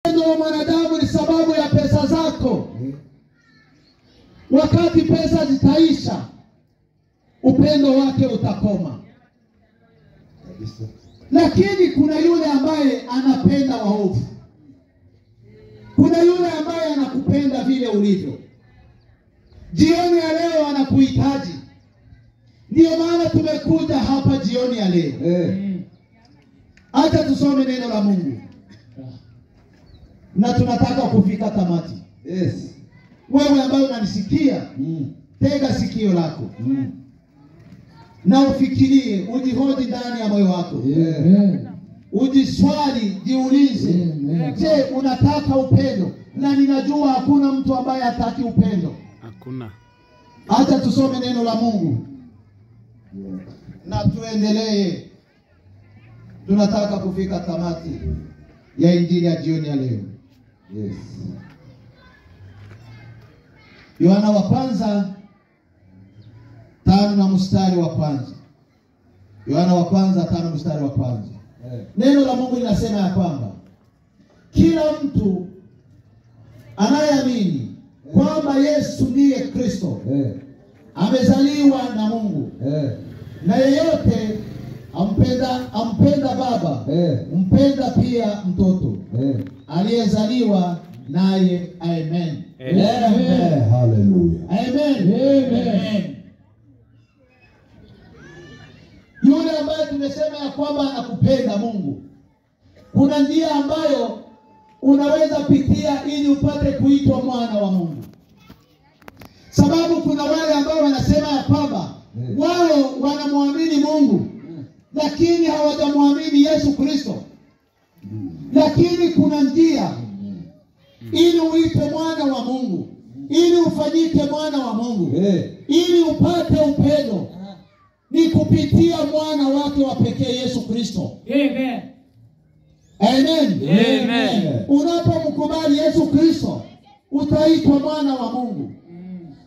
upendo wa mwanadamu ni sababu ya pesa zako. Wakati pesa zitaisha, upendo wake utakoma. Lakini kuna yule ambaye anapenda waovu. Kuna yule ambaye anakupenda vile ulivyo. Jioni ya leo anakuhitaji. Ndio maana tumekuja hapa jioni ya leo. Acha tusome neno la Mungu. Na tunataka kufika tamati. Yes. Wewe ambaye unanisikia, tega sikio lako. Na ufikirie, ujihoji ndani ya moyo wako. Ujiswali, jiulize. Je, unataka upendo? Na ninajua hakuna mtu ambaye hataki upendo. Hakuna. Acha tusome neno la Mungu. Na tuendelee. Tunataka kufika tamati ya injili ya jioni ya leo. Yes. Yohana wa kwanza 5 na mstari wa kwanza. Yohana wa kwanza 5 mstari wa kwanza. Neno la Mungu linasema ya kwamba kila mtu anayeamini kwamba Yesu ndiye Kristo amezaliwa na Mungu. Na yeyote ampenda Baba, mpenda pia mtoto aliyezaliwa naye. Amen. Amen. Hallelujah. Amen. Amen. Yule ambaye tumesema ya kwamba anakupenda Mungu, kuna njia ambayo unaweza pitia ili upate kuitwa mwana wa Mungu. Sababu kuna wale ambao wanasema ya kwamba wao wanamwamini Mungu, lakini hawajamwamini Yesu Kristo. Lakini kuna njia ili uitwe mwana wa Mungu, ili ufanyike mwana wa Mungu, ili upate upendo, ni kupitia mwana wake wa pekee Yesu Kristo. Amen. Amen. Amen. Unapomkubali Yesu Kristo, utaitwa mwana wa Mungu.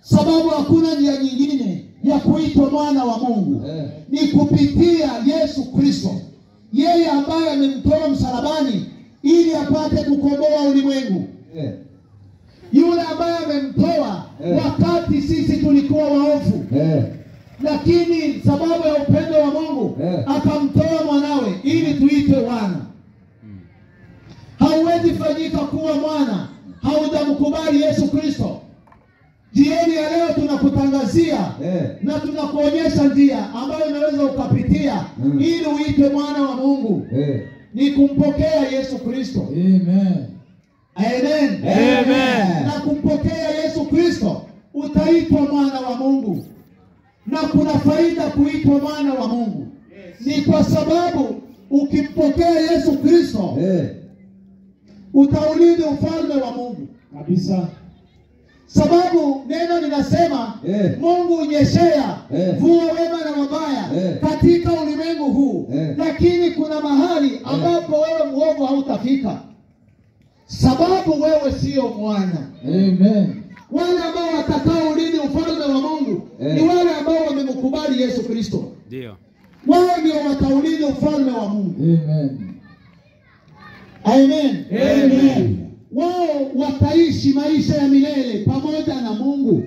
Sababu hakuna njia nyingine ya kuitwa mwana wa Mungu. Ni kupitia Yesu Kristo. Yeye ambaye amemtoa msalabani ili apate kukomboa ulimwengu. Yule ambaye amemtoa wakati sisi tulikuwa waovu. Lakini sababu ya upendo wa Mungu akamtoa mwanawe ili tuitwe wana. Hauwezi fanyika kuwa mwana haujamkubali Yesu Kristo. Jioni ya leo tunakutangazia na tunakuonyesha njia ambayo unaweza ukapitia ili uitwe mwana wa Mungu. Ni kumpokea Yesu Kristo. Amen. Amen. Amen. Na kumpokea Yesu Kristo utaitwa mwana wa Mungu. Na kuna faida kuitwa mwana wa Mungu. Ni kwa sababu ukimpokea Yesu Kristo utaurithi ufalme wa Mungu. Kabisa. Sababu neno linasema Mungu unyeshea mvua wema na mabaya katika ulimwengu huu. Lakini kuna mahali ambapo wewe muovu hautafika. Sababu wewe sio mwana. Amen. Wale ambao watakao urithi ufalme wa Mungu ni wale ambao wamemkubali Yesu Kristo. Ndio. Wao ndio wataurithi ufalme wa Mungu. Amen. Amen. Amen. Wao wataishi maisha ya milele pamoja na Mungu.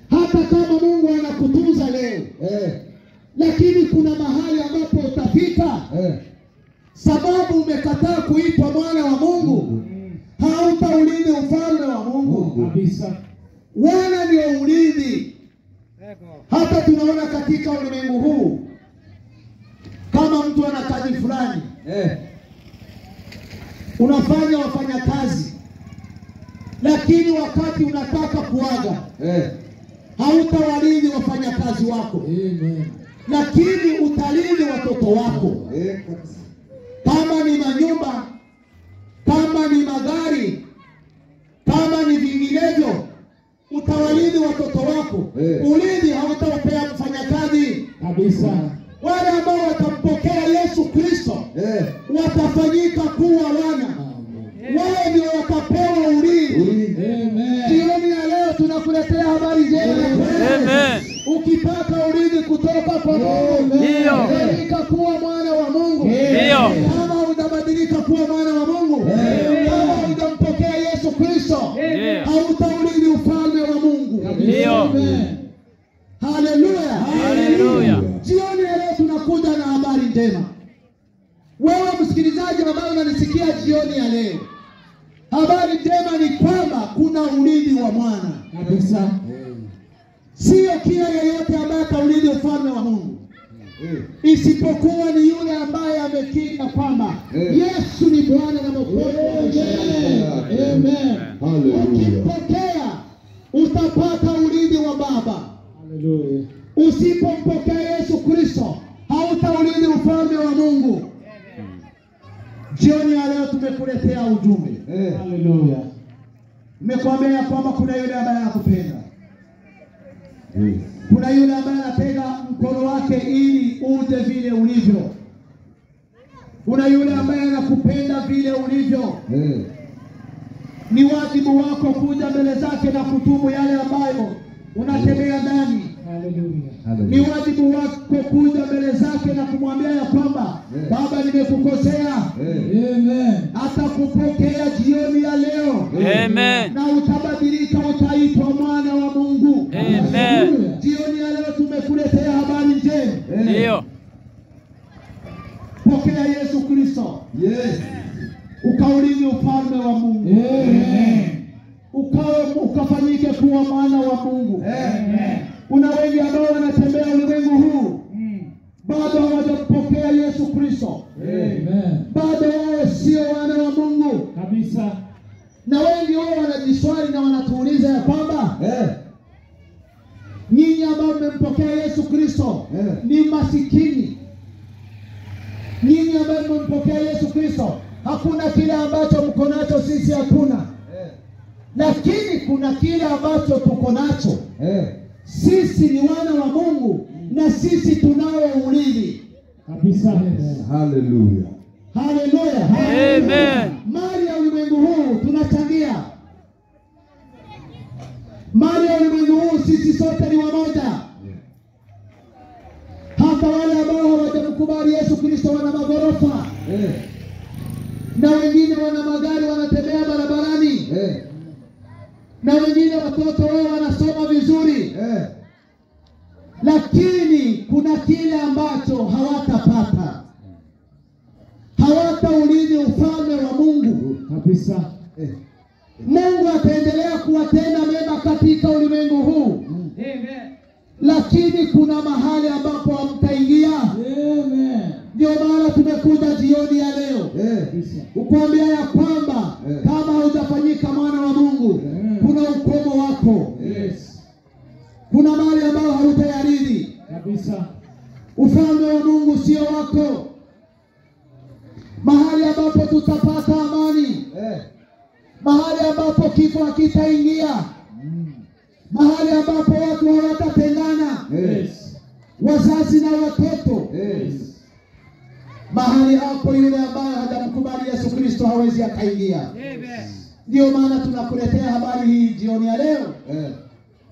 Hata kama Mungu anakutunza leo, lakini kuna mahali ambapo utafika. Sababu umekataa kuitwa mwana wa Mungu, hautaurithi ufalme wa Mungu. Kabisa. Wana ndio urithi. Hata tunaona katika ulimwengu huu, kama mtu ana kazi fulani, unafanya wafanyakazi, lakini wakati unataka kuaga, hautawarithi wafanyakazi wako. Amen. Lakini utarithi watoto wako. Kama ni manyumba, kama ni magari, kama ni vinginevyo, utawarithi watoto wako. Urithi hautawapea mfanyakazi. Kabisa. Wale ambao watampokea Yesu Kristo watafanyika kuwa wana. Wao ndio watapewa urithi. Amen. Jioni ya leo tunakuletea habari njema. Amen. Ukipata urithi kutoka kwa Mungu, ndio badilika kuwa mwana wa Mungu. Ndio. Kama hujabadilika kuwa mwana wa Mungu, Amen. Haleluya. Haleluya. Jioni ya leo tunakuja na habari njema. Wewe msikilizaji ambaye unanisikia jioni ya leo, habari njema ni kwamba kuna ulinzi wa mwana. Kabisa. Sio kila yeyote ambaye ataurithi ufalme wa Mungu, isipokuwa ni yule ambaye amekiri kwamba Yesu ni Bwana na Mwokozi wa maisha yako. Amen. Hallelujah. Ukipokea utapata ulinzi wa Baba. Hallelujah. Usipompokea Yesu Kristo hautaurithi ufalme wa Mungu. Jioni ya leo tumekuletea ujumbe. Hallelujah. Nimekuambia kwamba kuna yule ambaye anakupenda. Kuna yule ambaye anatega mkono wake ili uje vile ulivyo. Kuna yule ambaye anakupenda vile ulivyo. Ni wajibu wako kuja mbele zake na kutubu yale ambayo unatembea ndani. Hallelujah. Ni wajibu wako kuja mbele zake na kumwambia ya kwamba Baba, nimekukosea. Amen. Atakupokea jioni ya leo. Amen. Na utabadilika, utaitwa mwana wa Mungu. Amen. Jioni ya leo tumekuletea habari njema. Ndio. Pokea Yesu Kristo. Yes. Ukaurithi ufalme wa Mungu. Amen. Ukafanyike kuwa mwana wa Mungu. Amen. Kuna wengi ambao wanatembea ulimwengu huu bado hawajampokea Yesu Kristo. Amen. Bado wao sio wana wa Mungu. Kabisa. Na wengi wao wanajiswali na wanatuuliza ya kwamba nyinyi ambao mmempokea Yesu Kristo ni masikini. Nyinyi ambao mmempokea Yesu Kristo hakuna kile ambacho mko nacho sisi hatuna. Lakini kuna kile ambacho tuko nacho. Sisi ni wana wa Mungu na sisi tunao urithi. Kabisa. Hallelujah. Haleluya. Amen. Mali ya ulimwengu huu tunachangia. Mali ya ulimwengu huu sisi sote ni wamoja. Hata wale ambao hawajamkubali Yesu Kristo wana magorofa. Na wengine wana magari, wanatembea barabarani. Na wengine watoto wao wanasoma vizuri. Lakini kuna kile ambacho hawatapata. Hawataurithi ufalme wa Mungu. Kabisa. Mungu ataendelea kuwatenda mema katika ulimwengu huu. Amen. Lakini kuna mahali ambapo hamtaingia. Amen. Ndio maana tumekuja jioni ya leo. Kabisa. Kukuambia ya kwamba kama hujafanyika mwana wa Mungu, kuna ukomo wako. Yes. Kuna mahali ambao hautayarithi. Kabisa. Ufalme wa Mungu sio wako. Mahali ambapo tutapata amani. Mahali ambapo kifo hakitaingia. Mahali ambapo watu hawatatengana. Yes. Wazazi na watoto. Yes. Mahali hapo yule ambaye hajamkubali Yesu Kristo hawezi akaingia. Amen. Ndio maana tunakuletea habari hii jioni ya leo.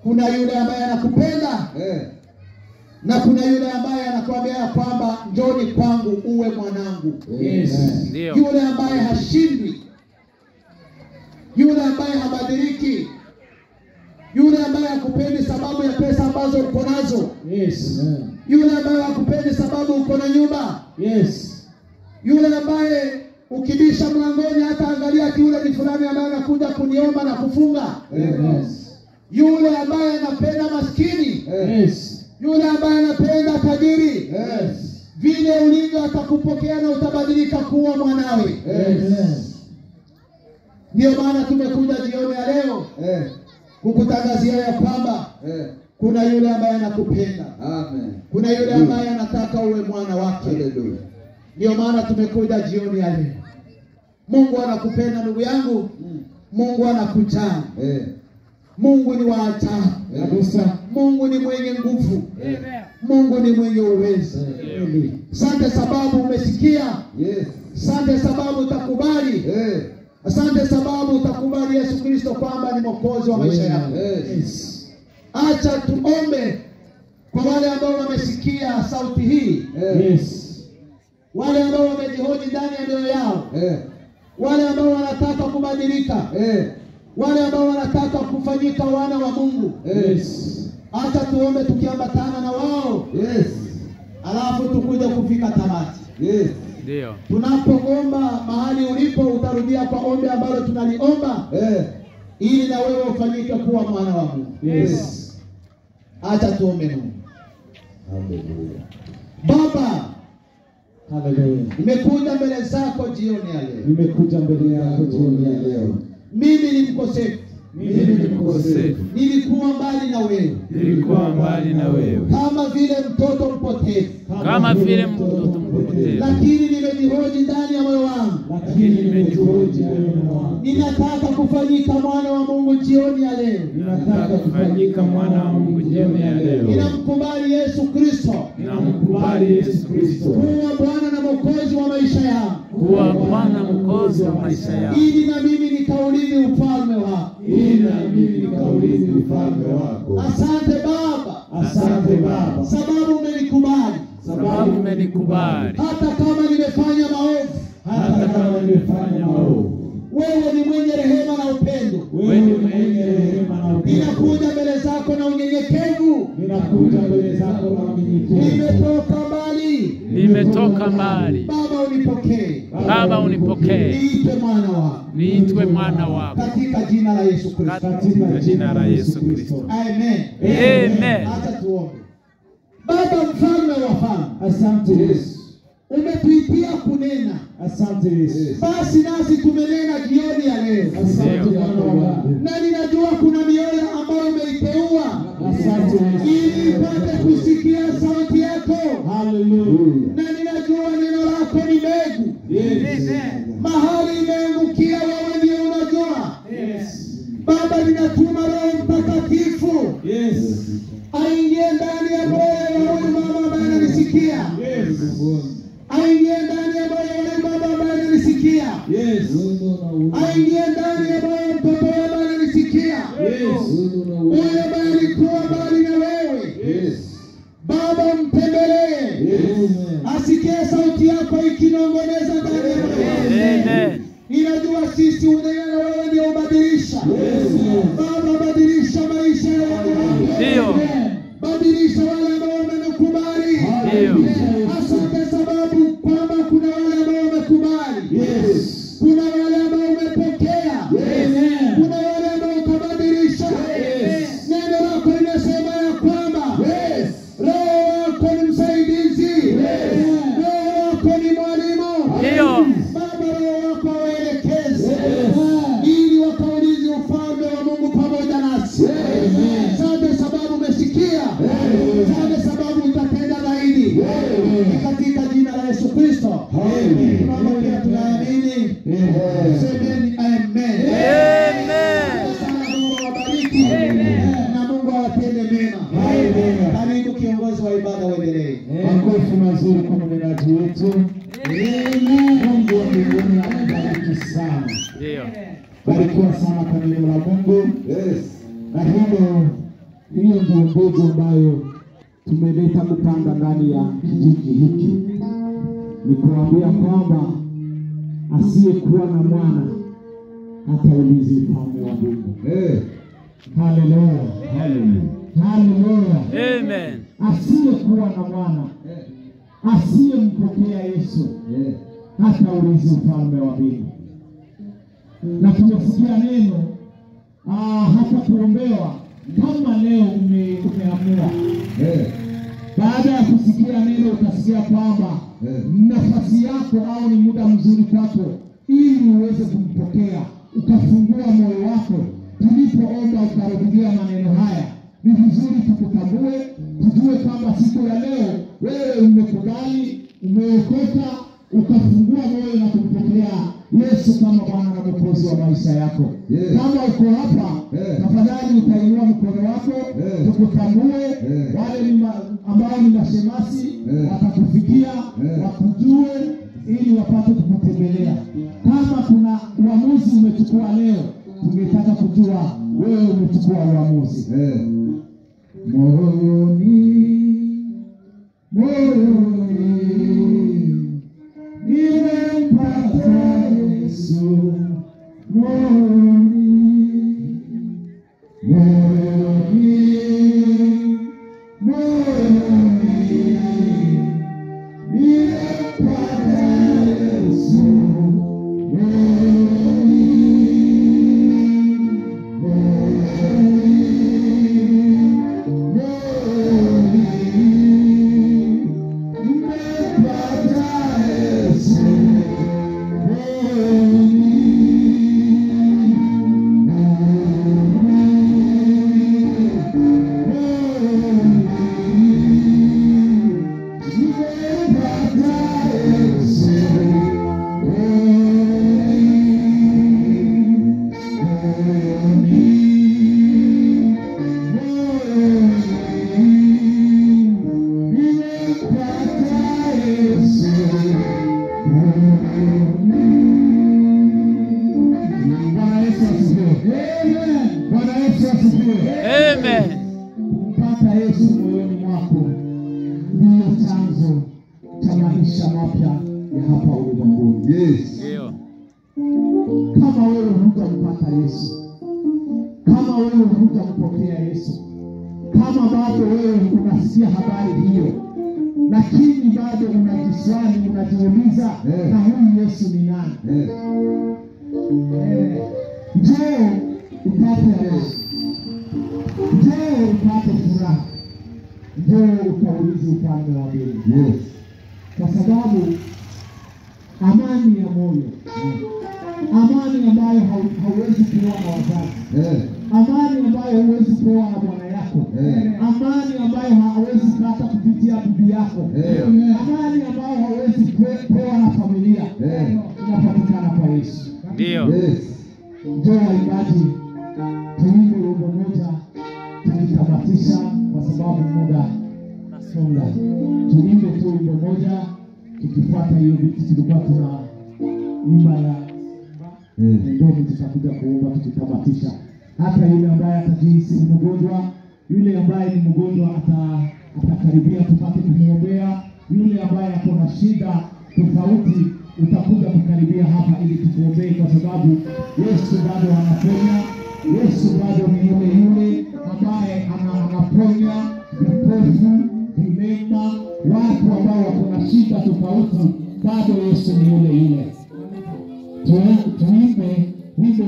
Kuna yule ambaye anakupenda. Na kuna yule ambaye anakuambia kwamba njoni kwangu uwe mwanangu. Yes. Ndio. Yule ambaye hashindwi. Yule ambaye habadiliki. Yule ambaye hakupendi sababu ya pesa ambazo uko nazo. Yes. Yule ambaye hakupendi sababu uko na nyumba. Yes. Yule ambaye ukibisha mlangoni hata angalia yule ni fulani ambaye anakuja kuniomba na kufunga. Yes. Yule ambaye anapenda maskini. Yes. Yule ambaye anapenda tajiri. Yes. Vile ulivyo atakupokea na utabadilika kuwa mwanawe. Yes. Ndio maana tumekuja jioni ya leo kukutangazia ya kwamba kuna yule ambaye anakupenda. Amen. Kuna yule ambaye anataka uwe mwana wake. Hallelujah. Ndio maana tumekuja jioni ya leo. Mungu anakupenda ndugu yangu. Mungu anakujali. Mungu ni wa ajabu. Kabisa. Mungu ni mwenye nguvu. Amen. Mungu ni mwenye uwezo. Amen. Asante sababu umesikia. Yes. Asante sababu utakubali. Asante sababu utakubali Yesu Kristo kwamba ni mwokozi wa maisha yako. Yes. Acha tuombe kwa wale ambao wamesikia sauti hii. Yes. Wale ambao wamejihoji ndani ya mioyo yao. Wale ambao wanataka kubadilika. Wale ambao wanataka kufanyika wana wa Mungu. Yes. Acha tuombe tukiambatana na wao. Yes. Alafu tukuje kufika tamati. Yes. Ndio. Tunapoomba mahali ulipo utarudia kwa ombi ambalo tunaliomba. Ili na wewe ufanyike kuwa mwana wa Mungu. Yes. Acha tuombe Mungu. Hallelujah. Baba, Hallelujah. nimekuja mbele zako jioni ya leo. Nimekuja mbele yako jioni ya leo. Mimi ni mkosefu. Mimi ni mkosefu. Nilikuwa mbali na wewe. Nilikuwa mbali na wewe. Kama vile mtoto mpotevu. Kama vile mtoto mpotevu. Lakini nimejihoji ndani ya moyo wangu. Lakini nimejihoji ndani ya moyo wangu. Ninataka kufanyika mwana wa Mungu jioni ya leo. Ninataka kufanyika mwana wa Mungu jioni ya leo. Ninamkubali Yesu Kristo. Ninamkubali Yesu Kristo kuwa Bwana na Mwokozi wa maisha yangu. Kuwa Bwana Mwokozi wa maisha yangu. Ili na mimi nikaurithi ufalme wako. Ili na mimi nikaurithi ufalme wako. Asante Baba. Asante Baba. Sababu umenikubali. Sababu umenikubali. Hata kama nimefanya maovu. Hata kama nimefanya maovu. Wewe ni mwenye rehema na upendo. Wewe ni mwenye rehema na upendo. Ninakuja mbele zako na unyenyekevu. Ninakuja mbele zako na unyenyekevu. Nimetoka mbali. Nimetoka mbali. Baba unipokee. Baba unipokee. Niitwe mwana wako. Niitwe mwana wako. Katika jina la Yesu Kristo. Katika jina la Yesu Kristo. Amen. Amen. Acha tuombe. Baba mfalme wa falme. Asante Yesu. Umetuitia kunena. Asante Yesu. Basi nasi tumenena jioni ya leo. Asante Bwana wa Mungu. Na ninajua kuna mioyo ambayo umeiteua. Asante Yesu. Ili ipate kusikia sauti yako. Hallelujah. Na ninajua neno lako ni mbegu. Yes. Mahali imeangukia wewe ndiye unajua. Yes. Baba ninatuma Roho Mtakatifu. Yes. Aingie ndani ya moyo wa huyu mama ambaye ananisikia. Yes. Aingie ndani ya moyo wa huyu baba ambaye ananisikia. Yes. Aingie ndani ya moyo wa mtoto ambaye ananisikia. Yes. Huyu ambaye alikuwa mbali na wewe. Yes. Baba mtembelee. Yes. Asikie sauti yako ikinong'oneza ndani ya moyo. Amen. Ninajua sisi unena na wewe ndio ubadilisha. Baba badilisha maisha ya watu. Ndio. Badilisha wale ambao wamekubali. Ndio. Asante sababu kwamba kuna wale ambao wamekubali. Yes. Kuna wale ambao umepokea. Amen. Kuna wale ambao utabadilisha. Yes. Neno lako linasema ya kwamba Roho wako ni msaidizi. Roho wako ni mwalimu. Ndio. Baba Roho wako waelekeze. Ili wakaurithi ufalme wa Mungu pamoja nasi. Asante sababu umesikia. Asante sababu utatenda zaidi. Ni katika jina la Yesu Kristo. Baba pia tunaamini. Semeni amen. Sana Mungu awabariki. Na Mungu awatende mema. Karibu kiongozi wa ibada uendelee. Makofi mazuri kwa mnenaji wetu. Mungu wa mbinguni akubariki sana. Ndio. Barikiwa sana kwa neno la Mungu. Yes. Na hiyo ndio mbegu ambayo tumeleta kupanda ndani ya kijiji hiki. Ni kuambia kwamba asiyekuwa na mwana hataurithi ufalme wa Mungu. Haleluya. Haleluya. Amen. Asiyekuwa na mwana, asiyempokea Yesu hataurithi ufalme wa Mungu. Na tumesikia neno hata kuombewa kama leo umeamua. Baada ya kusikia neno utasikia kwamba nafasi yako au ni muda mzuri kwako ili uweze kumpokea, ukafungua moyo wako. Tulipoomba ukarudia maneno haya, ni vizuri tukutambue, tujue kwamba siku ya leo wewe umekubali, umeokoka, ukafungua moyo na kumpokea Yesu kama Bwana na Mwokozi wa maisha yako. Kama uko hapa, tafadhali utainua mkono wako, tukutambue. Wale ambao ni mashemasi watakufikia, wakujue ili wapate kukutembelea. Kama kuna uamuzi umechukua leo, tungetaka kujua wewe umechukua uamuzi. Moyoni nimempata Yesu. Moyoni Amen. Kumpata Yesu moyoni mwako ndio chanzo cha maisha mapya ya hapa ulimwenguni. Yes. Ndio. Kama wewe hutampata Yesu, kama wewe hutampokea Yesu, kama bado wewe unasikia habari hiyo, lakini bado unajiswali, unajiuliza na huyu Yesu ni nani? Njoo upate Yesu. Njoo upate furaha. Njoo ukaulize ufalme wa mbinguni. Yes. Kwa sababu amani ya moyo, amani ambayo hauwezi kuwa na wazazi, amani ambayo huwezi kuwa na bwana yako, amani ambayo hauwezi kupata kupitia bibi yako, amani ambayo hauwezi kuwa na familia, inapatikana kwa Yesu. Ndio. Njoo waimbaji, tuimbe wimbo moja tukitamatisha, kwa sababu muda unasonga. Tuimbe tu wimbo moja tukifuata hiyo biti tulikuwa tuna nyimba ya ndio tutakuja kuomba tukitamatisha. Hata yule ambaye atajihisi ni mgonjwa, yule ambaye ni mgonjwa atakaribia tupate kumwombea. Yule ambaye ako na shida tofauti utakuja kukaribia hapa ili tukuombee, kwa sababu Yesu bado anaponya. Yesu bado ni yule ambaye anaponya vipofu, vilema, watu ambao wako na shida tofauti. Bado Yesu ni yule. Tuimbe wimbo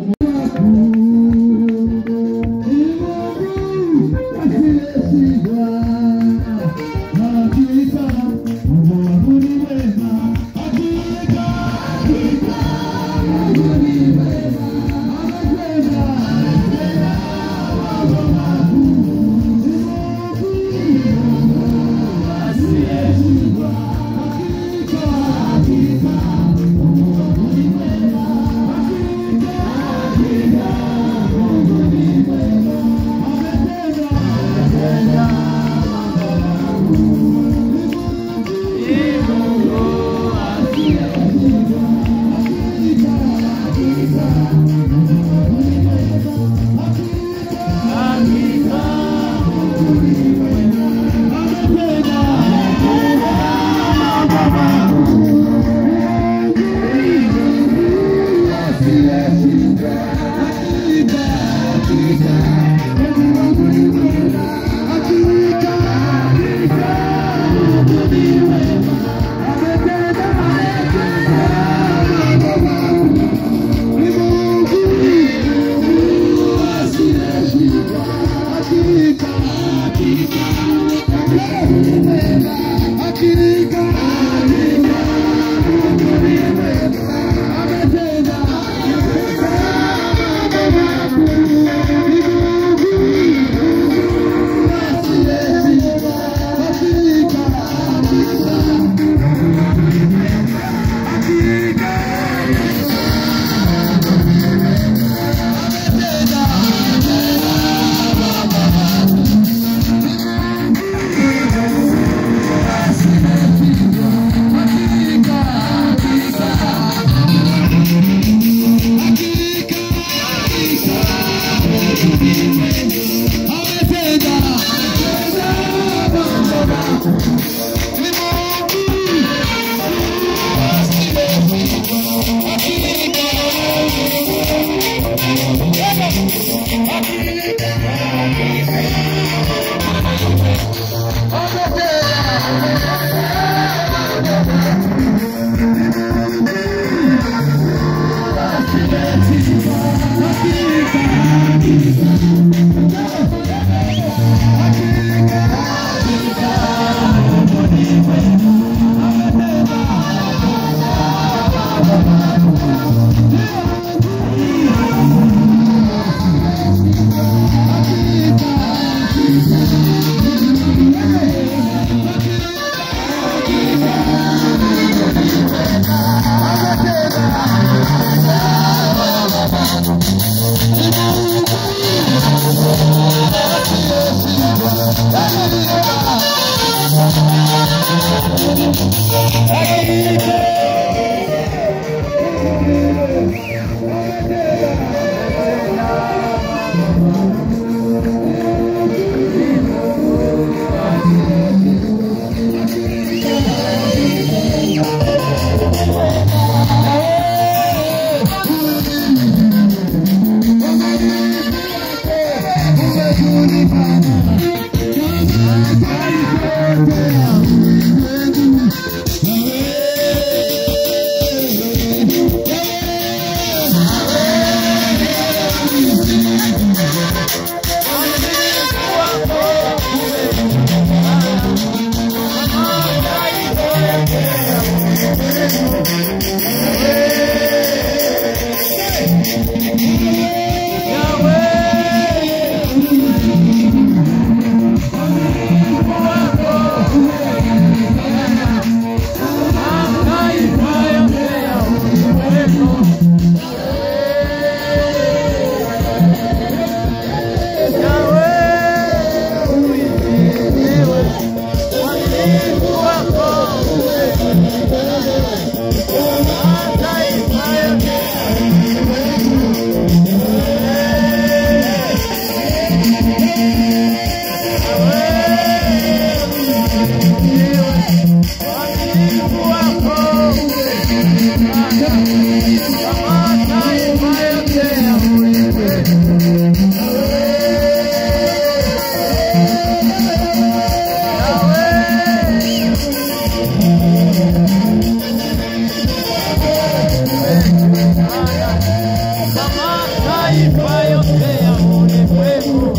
mataifa yote ya ulimwengu.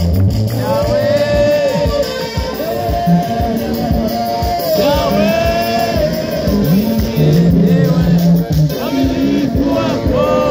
Yahweh, Yahweh, ewe mwaminifu wako